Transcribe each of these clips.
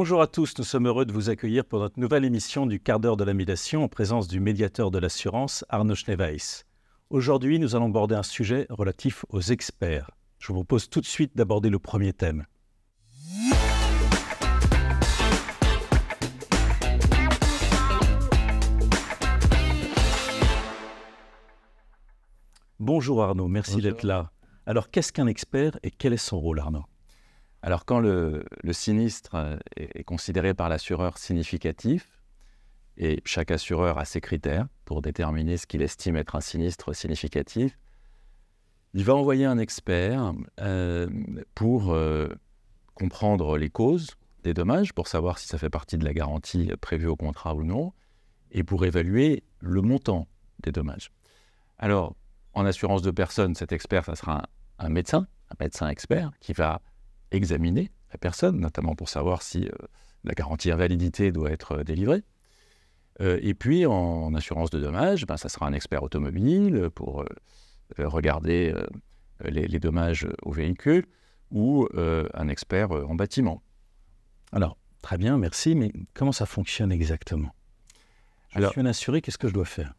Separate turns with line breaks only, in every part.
Bonjour à tous, nous sommes heureux de vous accueillir pour notre nouvelle émission du quart d'heure de la médiation en présence du médiateur de l'assurance Arnaud Schneeweiss. Aujourd'hui, nous allons aborder un sujet relatif aux experts. Je vous propose tout de suite d'aborder le premier thème. Bonjour Arnaud, merci d'être là. Alors, qu'est-ce qu'un expert et quel est son rôle, Arnaud ?
Alors, quand le sinistre est considéré par l'assureur significatif, et chaque assureur a ses critères pour déterminer ce qu'il estime être un sinistre significatif, il va envoyer un expert pour comprendre les causes des dommages, pour savoir si ça fait partie de la garantie prévue au contrat ou non, et pour évaluer le montant des dommages. Alors, en assurance de personnes, cet expert, ça sera un médecin expert qui va examiner la personne, notamment pour savoir si la garantie invalidité doit être délivrée. Et puis, en assurance de dommages, ça sera un expert automobile pour regarder les dommages au véhicule ou un expert en bâtiment.
Alors, très bien, merci, mais comment ça fonctionne exactement ? Je suis un assuré, qu'est-ce que je dois faire ?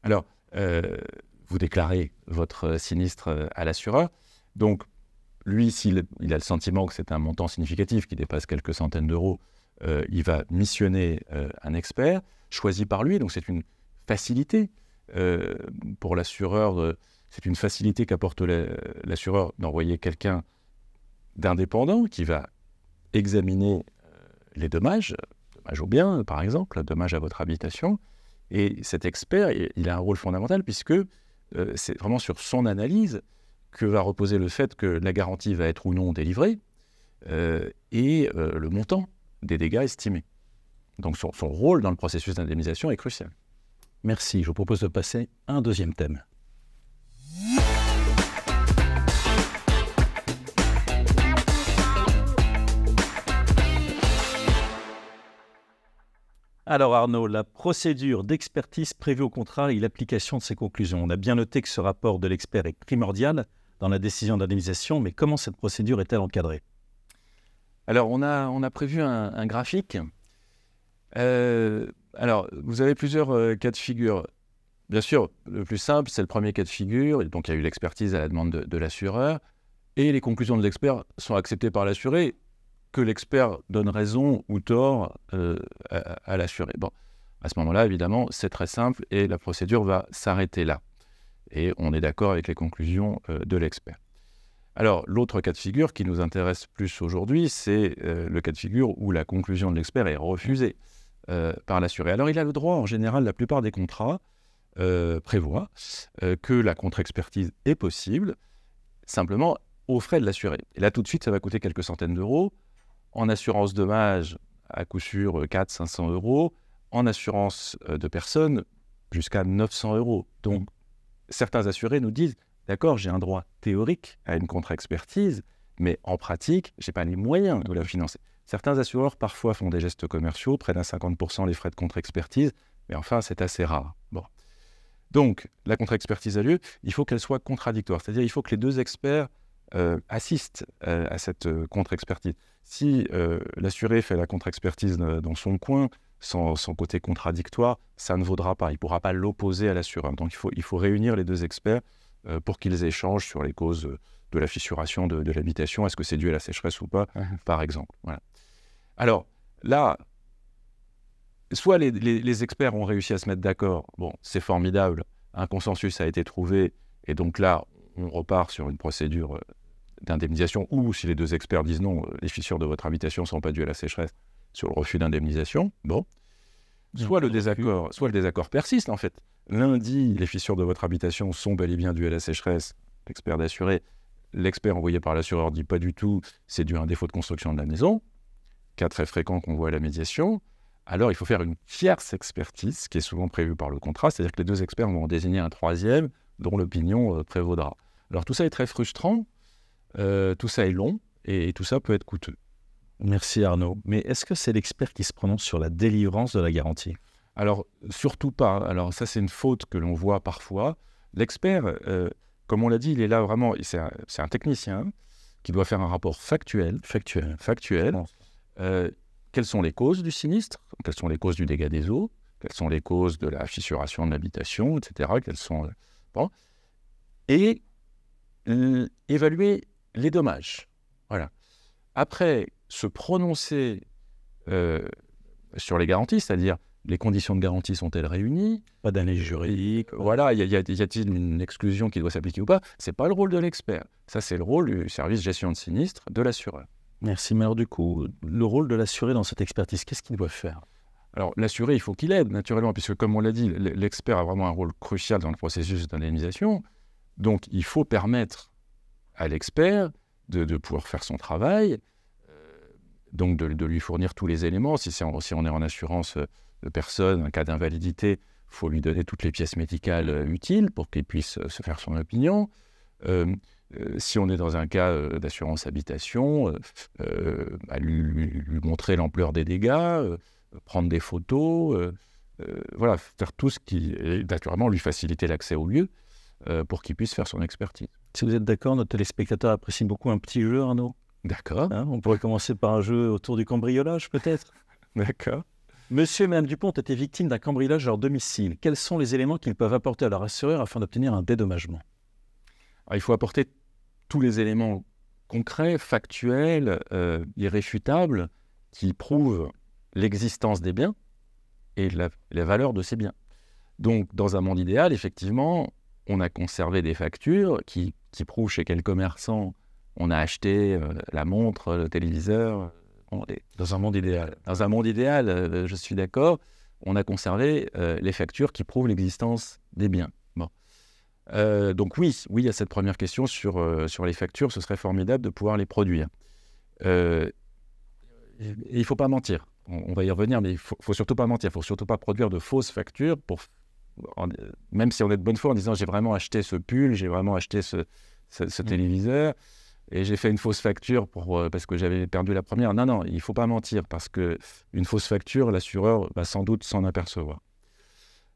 Alors, vous déclarez votre sinistre à l'assureur. Donc, lui, s'il a le sentiment que c'est un montant significatif qui dépasse quelques centaines d'euros, il va missionner un expert choisi par lui. Donc, c'est une facilité pour l'assureur. C'est une facilité qu'apporte l'assureur d'envoyer quelqu'un d'indépendant qui va examiner les dommages au bien, par exemple, dommages à votre habitation. Et cet expert, il a un rôle fondamental puisque c'est vraiment sur son analyse que va reposer le fait que la garantie va être ou non délivrée et le montant des dégâts estimés. Donc son rôle dans le processus d'indemnisation est crucial.
Merci, je vous propose de passer à un deuxième thème. Alors Arnaud, la procédure d'expertise prévue au contrat et l'application de ses conclusions. On a bien noté que ce rapport de l'expert est primordial dans la décision d'indemnisation, mais comment cette procédure est-elle encadrée ?
Alors on a prévu un graphique. Alors vous avez plusieurs cas de figure. Bien sûr, le plus simple, c'est le premier cas de figure. Donc il y a eu l'expertise à la demande de l'assureur et les conclusions de l'expert sont acceptées par l'assuré, que l'expert donne raison ou tort à l'assuré. Bon, à ce moment-là, évidemment, c'est très simple et la procédure va s'arrêter là. Et on est d'accord avec les conclusions de l'expert. Alors, l'autre cas de figure qui nous intéresse plus aujourd'hui, c'est le cas de figure où la conclusion de l'expert est refusée par l'assuré. Alors, il a le droit, en général, la plupart des contrats prévoient que la contre-expertise est possible, simplement aux frais de l'assuré. Et là, tout de suite, ça va coûter quelques centaines d'euros. En assurance dommage, à coup sûr, 400-500 euros. En assurance de personnes, jusqu'à 900 euros. Donc, certains assurés nous disent « D'accord, j'ai un droit théorique à une contre-expertise, mais en pratique, je n'ai pas les moyens de la financer. » Certains assureurs, parfois, font des gestes commerciaux, prennent à 50% les frais de contre-expertise, mais enfin, c'est assez rare. Bon. Donc, la contre-expertise a lieu, il faut qu'elle soit contradictoire. C'est-à-dire il faut que les deux experts assistent à cette contre-expertise. Si l'assuré fait la contre-expertise dans son coin, sans côté contradictoire, ça ne vaudra pas. Il ne pourra pas l'opposer à l'assureur. Donc il faut réunir les deux experts pour qu'ils échangent sur les causes de la fissuration de l'habitation. Est-ce que c'est dû à la sécheresse ou pas, par exemple. Voilà. Alors là, soit les experts ont réussi à se mettre d'accord, bon, c'est formidable, un consensus a été trouvé, et donc là, on repart sur une procédure d'indemnisation, ou si les deux experts disent non, les fissures de votre habitation ne sont pas dues à la sécheresse, sur le refus d'indemnisation, bon. Soit le désaccord persiste, en fait. L'un dit, les fissures de votre habitation sont bel et bien dues à la sécheresse, l'expert d'assuré. L'expert envoyé par l'assureur dit pas du tout, c'est dû à un défaut de construction de la maison, cas très fréquent qu'on voit à la médiation. Alors, il faut faire une tierce expertise, qui est souvent prévue par le contrat, c'est-à-dire que les deux experts vont en désigner un troisième, dont l'opinion prévaudra. Alors, tout ça est très frustrant, tout ça est long, et tout ça peut être coûteux.
Merci Arnaud. Mais est-ce que c'est l'expert qui se prononce sur la délivrance de la garantie ?
Alors, surtout pas. Alors, ça, c'est une faute que l'on voit parfois. L'expert, comme on l'a dit, il est là vraiment, c'est un technicien qui doit faire un rapport factuel. quelles sont les causes du sinistre, quelles sont les causes du dégât des eaux, quelles sont les causes de la fissuration de l'habitation, etc. Quelles sont, bon. Et évaluer les dommages. Voilà. Après, se prononcer sur les garanties, c'est-à-dire les conditions de garantie sont-elles réunies?
Pas d'analyse juridique.
Voilà, y a-t-il une exclusion qui doit s'appliquer ou pas? Ce n'est pas le rôle de l'expert. Ça, c'est le rôle du service gestion de sinistre de l'assureur.
Merci. Mais alors du coup, le rôle de l'assuré dans cette expertise, qu'est-ce qu'il doit faire?
Alors, l'assuré, il faut qu'il aide, naturellement, puisque, comme on l'a dit, l'expert a vraiment un rôle crucial dans le processus d'indemnisation. Donc, il faut permettre à l'expert de pouvoir faire son travail, donc de lui fournir tous les éléments. Si on est en assurance de personne, en cas d'invalidité, il faut lui donner toutes les pièces médicales utiles pour qu'il puisse se faire son opinion. Si on est dans un cas d'assurance habitation, lui montrer l'ampleur des dégâts, prendre des photos, voilà, faire tout ce qui est naturellement lui faciliter l'accès au lieu pour qu'il puisse faire son expertise.
Si vous êtes d'accord, notre téléspectateur apprécie beaucoup un petit jeu, Arnaud.
D'accord.
Hein, on pourrait commencer par un jeu autour du cambriolage, peut-être.
D'accord.
Monsieur et Madame Dupont ont été victimes d'un cambriolage à leur domicile. Quels sont les éléments qu'ils peuvent apporter à leur assureur afin d'obtenir un dédommagement?
Alors, il faut apporter tous les éléments concrets, factuels, irréfutables, qui prouvent l'existence des biens et la valeur de ces biens. Donc, dans un monde idéal, effectivement, on a conservé des factures qui prouvent chez quel commerçant on a acheté la montre, le téléviseur.
Dans un monde idéal.
Dans un monde idéal, je suis d'accord, on a conservé les factures qui prouvent l'existence des biens. Bon. Donc oui, à cette première question sur les factures, ce serait formidable de pouvoir les produire. Et il ne faut pas mentir. On va y revenir, mais il ne faut surtout pas mentir. Il ne faut surtout pas produire de fausses factures, même si on est de bonne foi en disant j'ai vraiment acheté ce pull, j'ai vraiment acheté ce téléviseur, et j'ai fait une fausse facture parce que j'avais perdu la première. Non, il ne faut pas mentir, parce qu'une fausse facture, l'assureur va sans doute s'en apercevoir.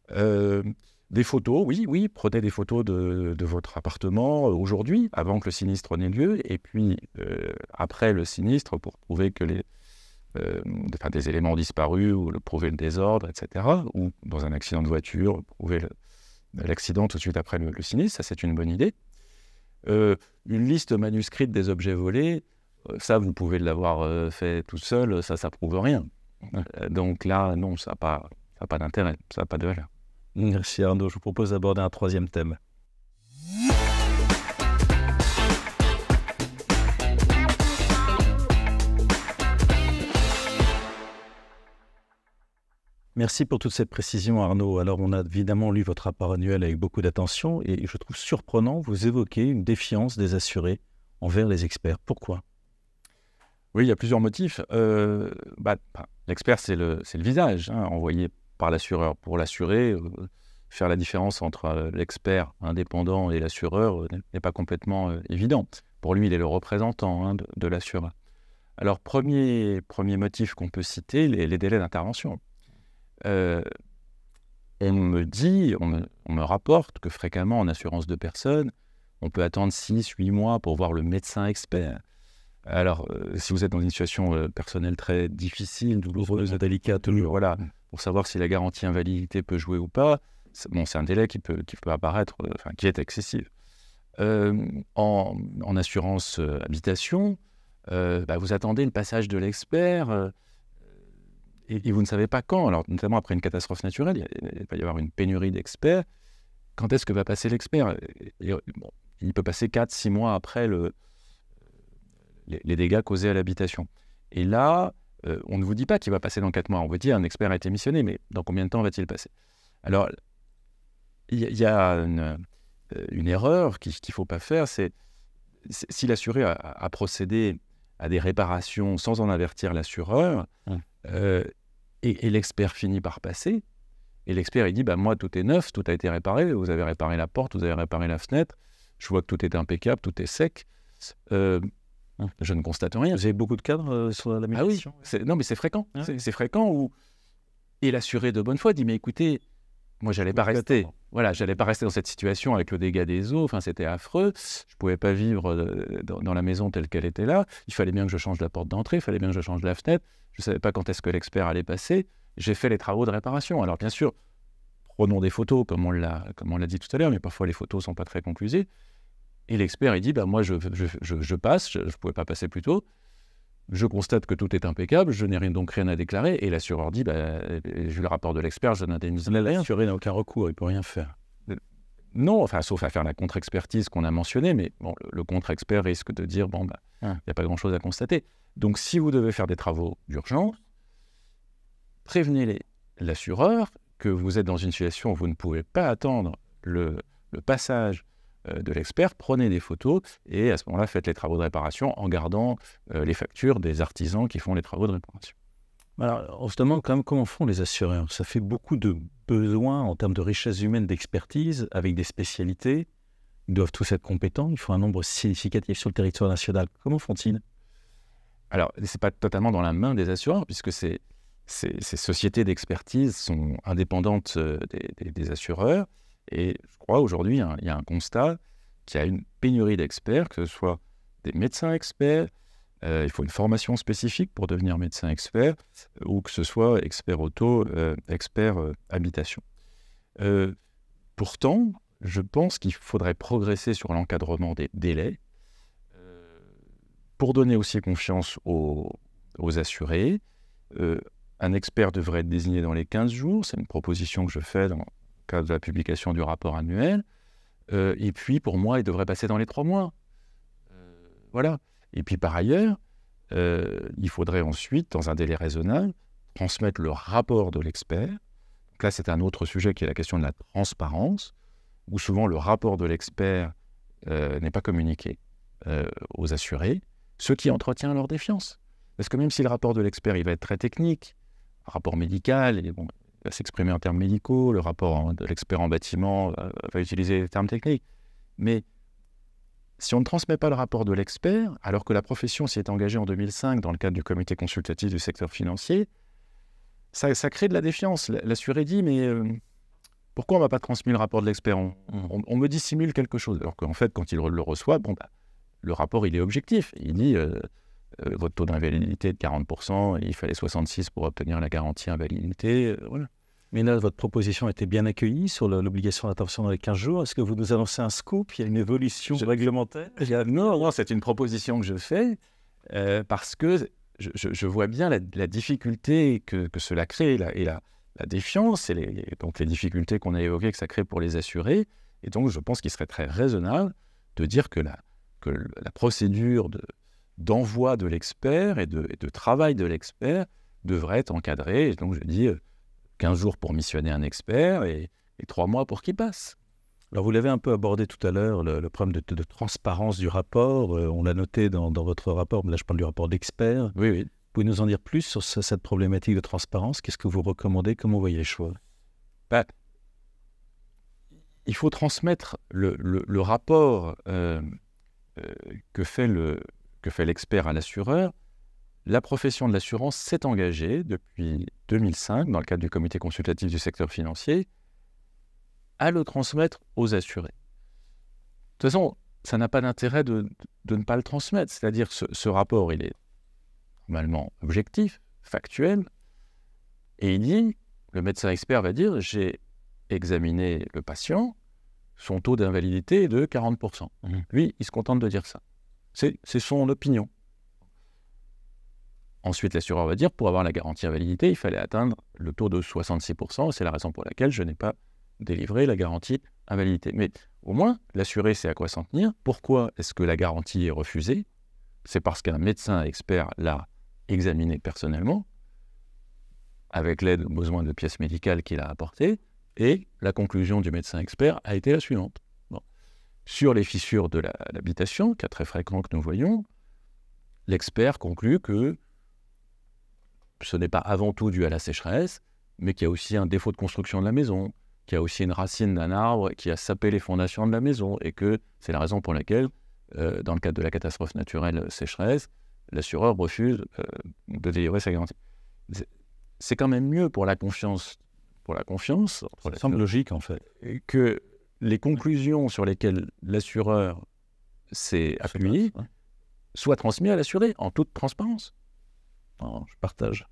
Des photos, oui, prenez des photos de votre appartement aujourd'hui, avant que le sinistre n'ait lieu, et puis après le sinistre, pour prouver que des éléments ont disparu, ou prouver le désordre, etc. Ou dans un accident de voiture, prouver l'accident tout de suite après le sinistre, ça c'est une bonne idée. Une liste manuscrite des objets volés, ça vous pouvez l'avoir fait tout seul, ça prouve rien. Donc là, non, ça n'a pas d'intérêt, ça n'a pas de valeur.
Merci Arnaud, je vous propose d'aborder un troisième thème. Merci pour toutes ces précisions, Arnaud. Alors, on a évidemment lu votre rapport annuel avec beaucoup d'attention et je trouve surprenant, vous évoquez une défiance des assurés envers les experts. Pourquoi?
Oui, il y a plusieurs motifs. L'expert, c'est le visage envoyé par l'assureur. Pour l'assuré, faire la différence entre l'expert indépendant et l'assureur n'est pas complètement évident. Pour lui, il est le représentant de l'assureur. Alors, premier motif qu'on peut citer, les délais d'intervention. On me rapporte que fréquemment en assurance de personnes, on peut attendre 6-8 mois pour voir le médecin expert. Alors, si vous êtes dans une situation personnelle très difficile, douloureuse, délicate, voilà, pour savoir si la garantie invalidité peut jouer ou pas, c'est un délai qui peut apparaître, qui est excessif. En assurance habitation, vous attendez le passage de l'expert et vous ne savez pas quand. Alors, notamment après une catastrophe naturelle, il va y avoir une pénurie d'experts. Quand est-ce que va passer l'expert? Il peut passer 4-6 mois après les dégâts causés à l'habitation. Et là, on ne vous dit pas qu'il va passer dans 4 mois. On vous dit un expert a été missionné, mais dans combien de temps va-t-il passer? Alors, il y a une erreur qu'il ne faut pas faire, c'est si l'assuré a procédé à des réparations sans en avertir l'assureur, et l'expert finit par passer, et l'expert il dit moi tout est neuf, tout a été réparé, vous avez réparé la porte, vous avez réparé la fenêtre, je vois que tout est impeccable, tout est sec, je ne constate rien.
Vous avez beaucoup de cadres sur la médiation?
Ah oui, non mais c'est fréquent, c'est fréquent et l'assuré de bonne foi dit mais écoutez, moi, j'allais pas rester. Voilà, j'allais pas rester dans cette situation avec le dégât des eaux. Enfin, c'était affreux. Je pouvais pas vivre dans la maison telle qu'elle était là. Il fallait bien que je change la porte d'entrée. Il fallait bien que je change la fenêtre. Je savais pas quand est-ce que l'expert allait passer. J'ai fait les travaux de réparation. Alors, bien sûr, prenons des photos, comme on l'a dit tout à l'heure, mais parfois les photos sont pas très conclusives. Et l'expert, il dit, moi, je passe. Je pouvais pas passer plus tôt. Je constate que tout est impeccable, je n'ai donc rien à déclarer, et l'assureur dit, j'ai vu le rapport de l'expert, je n'indemnise rien.
L'assuré n'a aucun recours, il ne peut rien faire.
Non, enfin, sauf à faire la contre-expertise qu'on a mentionnée, mais bon, le contre-expert risque de dire, il n'y a pas grand-chose à constater. Donc, si vous devez faire des travaux d'urgence, prévenez l'assureur que vous êtes dans une situation où vous ne pouvez pas attendre le passage de l'expert, prenez des photos et à ce moment-là, faites les travaux de réparation en gardant les factures des artisans qui font les travaux de réparation.
Alors, on se demande quand même comment font les assureurs. Ça fait beaucoup de besoins en termes de richesse humaine, d'expertise, avec des spécialités. Ils doivent tous être compétents. Il faut un nombre significatif sur le territoire national. Comment font-ils?
Alors, ce n'est pas totalement dans la main des assureurs, puisque ces sociétés d'expertise sont indépendantes des assureurs. Et je crois aujourd'hui, il y a un constat qu'il y a une pénurie d'experts, que ce soit des médecins experts, il faut une formation spécifique pour devenir médecin expert, ou que ce soit expert auto, expert habitation. Pourtant, je pense qu'il faudrait progresser sur l'encadrement des délais pour donner aussi confiance aux assurés. Un expert devrait être désigné dans les 15 jours, c'est une proposition que je fais dans cadre de la publication du rapport annuel, et puis pour moi, il devrait passer dans les 3 mois. Voilà. Et puis par ailleurs, il faudrait ensuite, dans un délai raisonnable, transmettre le rapport de l'expert. Donc là, c'est un autre sujet qui est la question de la transparence, où souvent le rapport de l'expert n'est pas communiqué aux assurés, ce qui entretient leur défiance. Parce que même si le rapport de l'expert il va être très technique, un rapport médical, et bon, va s'exprimer en termes médicaux, le rapport de l'expert en bâtiment va utiliser des termes techniques. Mais si on ne transmet pas le rapport de l'expert, alors que la profession s'y est engagée en 2005 dans le cadre du comité consultatif du secteur financier, ça crée de la défiance. L'assuré dit, mais pourquoi on ne m'a pas transmis le rapport de l'expert? On me dissimule quelque chose. Alors qu'en fait, quand il le reçoit, le rapport il est objectif. Il dit, votre taux d'invalidité est de 40%, il fallait 66 pour obtenir la garantie invalidité. Voilà.
Mais là, votre proposition a été bien accueillie sur l'obligation d'intervention dans les 15 jours. Est-ce que vous nous annoncez un scoop? Il y a une évolution réglementaire?
Non, c'est une proposition que je fais parce que je vois bien la difficulté que cela crée et la défiance et donc les difficultés qu'on a évoquées que ça crée pour les assurés. Et donc, je pense qu'il serait très raisonnable de dire que la procédure d'envoi de l'expert et de travail de l'expert devrait être encadrée. Et donc, je dis 15 jours pour missionner un expert et 3 mois pour qu'il passe.
Alors, vous l'avez un peu abordé tout à l'heure, le problème de transparence du rapport. On l'a noté dans votre rapport, mais là, je parle du rapport d'expert.
Oui.
Vous pouvez nous en dire plus sur cette problématique de transparence? Qu'est-ce que vous recommandez? Comment vous voyez les choses?
Il faut transmettre le rapport que fait l'expert à l'assureur. La profession de l'assurance s'est engagée depuis 2005, dans le cadre du comité consultatif du secteur financier, à le transmettre aux assurés. De toute façon, ça n'a pas d'intérêt de ne pas le transmettre. C'est-à-dire que ce rapport, il est normalement objectif, factuel, et il dit, le médecin expert va dire, j'ai examiné le patient, son taux d'invalidité est de 40%. Lui, il se contente de dire ça. C'est son opinion. Ensuite, l'assureur va dire, pour avoir la garantie invalidité, il fallait atteindre le taux de 66%, et c'est la raison pour laquelle je n'ai pas délivré la garantie invalidité. Mais au moins, l'assuré sait à quoi s'en tenir. Pourquoi est-ce que la garantie est refusée? C'est parce qu'un médecin expert l'a examiné personnellement, avec l'aide aux besoins de pièces médicales qu'il a apportées, et la conclusion du médecin expert a été la suivante. Sur les fissures de l'habitation, cas très fréquents que nous voyons, l'expert conclut que ce n'est pas avant tout dû à la sécheresse, mais qu'il y a aussi un défaut de construction de la maison, qu'il y a aussi une racine d'un arbre qui a sapé les fondations de la maison, et que c'est la raison pour laquelle, dans le cadre de la catastrophe naturelle sécheresse, l'assureur refuse de délivrer sa garantie. C'est quand même mieux pour la confiance pour la confiance,
Ça semble logique en fait.
que les conclusions sur lesquelles l'assureur s'est appuyé soient transmises à l'assuré en toute transparence.
Non, je partage.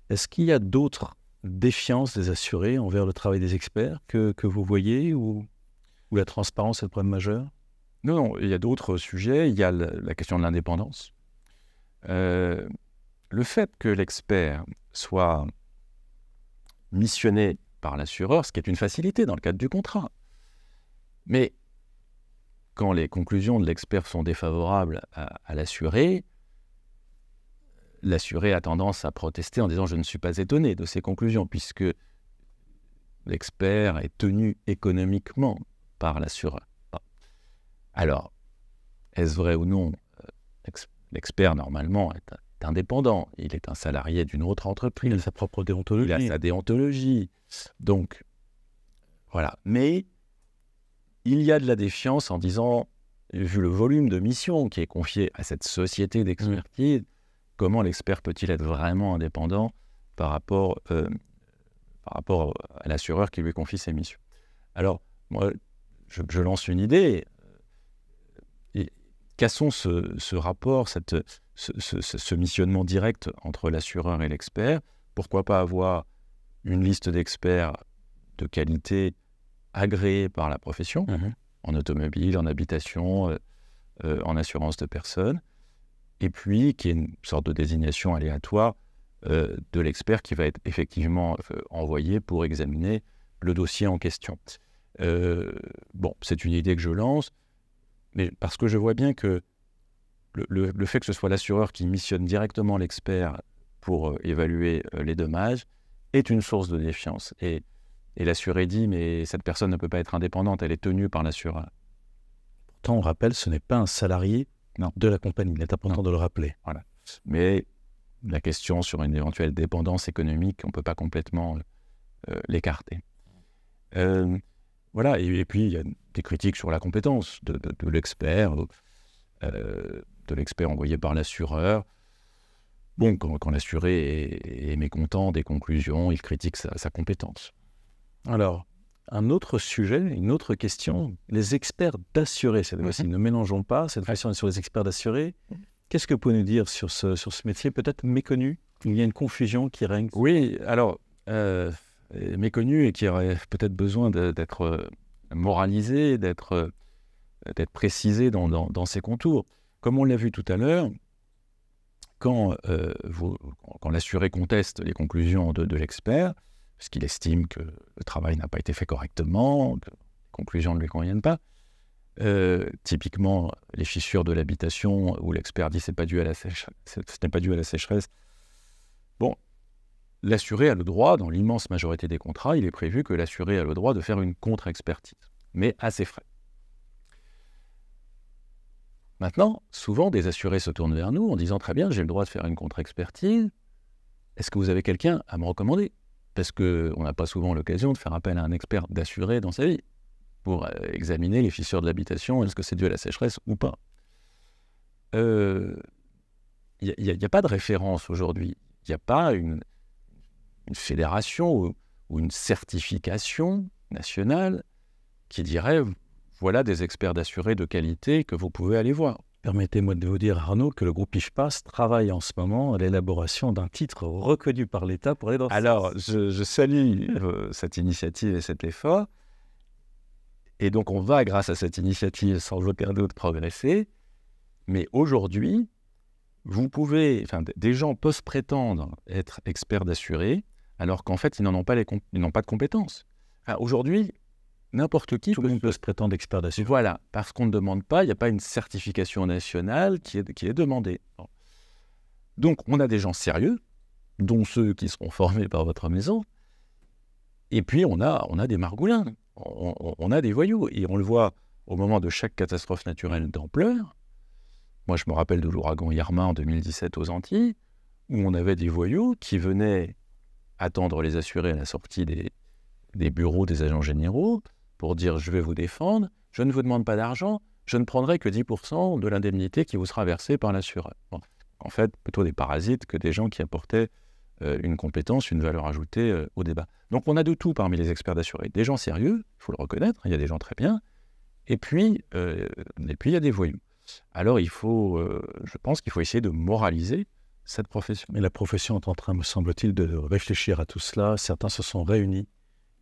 Est-ce qu'il y a d'autres défiances des assurés envers le travail des experts que vous voyez ou la transparence est le problème majeur?
Non, il y a d'autres sujets. Il y a la question de l'indépendance. Le fait que l'expert soit missionné par l'assureur, ce qui est une facilité dans le cadre du contrat. Mais quand les conclusions de l'expert sont défavorables à l'assuré, l'assuré a tendance à protester en disant « je ne suis pas étonné de ces conclusions » puisque l'expert est tenu économiquement par l'assureur. Alors, est-ce vrai ou non? L'expert, normalement, est indépendant. Il est un salarié d'une autre entreprise.
Il a sa propre déontologie.
Il a sa déontologie. Donc, voilà. Mais il y a de la défiance en disant, vu le volume de missions qui est confié à cette société d'expertise, comment l'expert peut-il être vraiment indépendant par rapport à l'assureur qui lui confie ses missions? Alors, moi, je lance une idée. Cassons ce rapport, ce missionnement direct entre l'assureur et l'expert. Pourquoi pas avoir une liste d'experts de qualité agréés par la profession, en automobile, en habitation, en assurance de personnes, et puis qu'il y ait une sorte de désignation aléatoire de l'expert qui va être effectivement envoyé pour examiner le dossier en question. Bon, c'est une idée que je lance, mais parce que je vois bien que le fait que ce soit l'assureur qui missionne directement l'expert pour évaluer les dommages est une source de défiance. Et l'assuré dit, mais cette personne ne peut pas être indépendante, elle est tenue par l'assureur.
Pourtant, on rappelle, ce n'est pas un salarié de la compagnie. Il est important de le rappeler.
Voilà. Mais la question sur une éventuelle dépendance économique, on ne peut pas complètement l'écarter. Voilà, et puis il y a des critiques sur la compétence de l'expert, de l'expert envoyé par l'assureur. Bon, quand l'assuré est mécontent des conclusions, il critique sa compétence.
Alors, un autre sujet, une autre question, les experts d'assurés, cette fois-ci. Ne mélangeons pas, cette fois-ci on est sur les experts d'assurés. Qu'est-ce que vous pouvez nous dire sur ce métier peut-être méconnu? Il y a une confusion qui règne.
Oui, alors, méconnu et qui aurait peut-être besoin d'être moralisé, d'être précisé dans ses contours. Comme on l'a vu tout à l'heure, quand l'assuré conteste les conclusions de l'expert, parce qu'il estime que le travail n'a pas été fait correctement, que les conclusions ne lui conviennent pas, typiquement les fissures de l'habitation où l'expert dit ce n'est pas dû à la sécheresse. Bon, l'assuré a le droit, dans l'immense majorité des contrats, il est prévu que l'assuré a le droit de faire une contre-expertise, mais à ses frais. Maintenant, souvent, des assurés se tournent vers nous en disant « Très bien, j'ai le droit de faire une contre-expertise. Est-ce que vous avez quelqu'un à me recommander ?» Parce qu'on n'a pas souvent l'occasion de faire appel à un expert d'assuré dans sa vie pour examiner les fissures de l'habitation, est-ce que c'est dû à la sécheresse ou pas. Il n'y a pas de référence aujourd'hui. Il n'y a pas une fédération ou une certification nationale qui dirait voilà des experts d'assurés de qualité que vous pouvez aller voir.
Permettez-moi de vous dire, Arnaud, que le groupe IFPAS travaille en ce moment à l'élaboration d'un titre reconnu par l'État pour aller dans ce sens.
Alors, je salue cette initiative et cet effort. Et donc, on va, grâce à cette initiative, sans aucun doute progresser. Mais aujourd'hui, des gens peuvent prétendre être experts d'assurés, alors qu'en fait, ils n'ont pas de compétences. Aujourd'hui, n'importe qui
Tout le monde peut se prétendre expert d'assurance.
Voilà, parce qu'on ne demande pas, il n'y a pas une certification nationale qui est demandée. Donc, on a des gens sérieux, dont ceux qui seront formés par votre maison, et puis on a des margoulins, on a des voyous, et on le voit au moment de chaque catastrophe naturelle d'ampleur. Moi, je me rappelle de l'ouragan Irma en 2017 aux Antilles, où on avait des voyous qui venaient attendre les assurés à la sortie des bureaux des agents généraux, pour dire « je vais vous défendre, je ne vous demande pas d'argent, je ne prendrai que 10% de l'indemnité qui vous sera versée par l'assureur. » En fait, plutôt des parasites que des gens qui apportaient une compétence, une valeur ajoutée au débat. Donc on a de tout parmi les experts d'assurés. Des gens sérieux, il faut le reconnaître, il y a des gens très bien, et puis il y a des voyous. Alors je pense qu'il faut essayer de moraliser cette profession.
Mais la profession est en train, me semble-t-il, de réfléchir à tout cela. Certains se sont réunis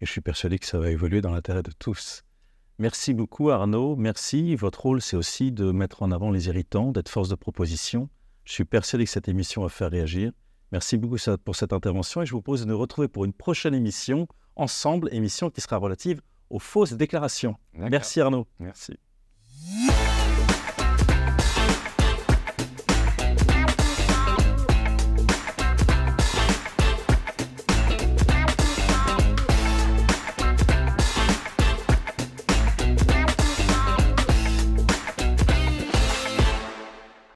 et je suis persuadé que ça va évoluer dans l'intérêt de tous. Merci beaucoup Arnaud, merci. Votre rôle, c'est aussi de mettre en avant les irritants, d'être force de proposition. Je suis persuadé que cette émission va faire réagir. Merci beaucoup pour cette intervention et je vous propose de nous retrouver pour une prochaine émission, ensemble, émission qui sera relative aux fausses déclarations.
D'accord.
Merci Arnaud.
Merci.